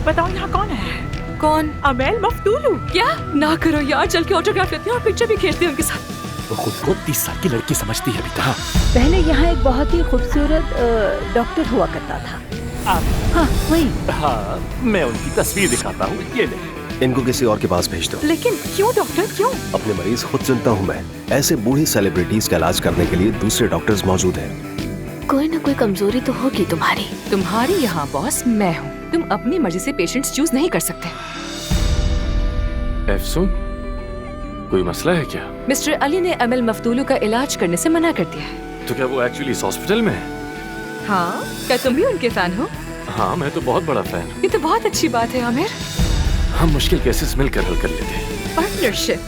बताओ यहाँ कौन है? कौन? अमेल मफ्तूलू। क्या? ना करो यार, चल के ऑटोग्राफ लेते हैं और पिक्चर भी खींचते हैं उनके साथ। वो खुद को 30 साल की लड़की समझती है बेटा। पहले यहाँ एक बहुत ही खूबसूरत डॉक्टर हुआ करता था। हाँ वही। हाँ, मैं उनकी तस्वीर दिखाता हूँ, ये ले। इनको किसी और के पास भेज दो। लेकिन क्यों डॉक्टर, क्यों? अपने मरीज खुद चुनता हूँ मैं। ऐसे बूढ़ी सेलिब्रिटीज का इलाज करने के लिए दूसरे डॉक्टर्स मौजूद हैं। कोई ना कोई कमजोरी तो होगी तुम्हारी। तुम्हारी यहाँ बॉस मैं हूँ। तुम अपनी मर्जी से पेशेंट्स चूज नहीं कर सकते। एफसून, कोई मसला है क्या? मिस्टर अली ने अमेल मफ्तूलू का इलाज करने से मना कर दिया है। तो क्या वो एक्चुअली इस हॉस्पिटल में है? हाँ, क्या तुम भी उनके फैन हो? हाँ, मैं तो बहुत बड़ा फैन हूँ। ये तो बहुत अच्छी बात है आमिर। हम मुश्किल केसेस मिलकर हल कर लेते हैं। पार्टनरशिप।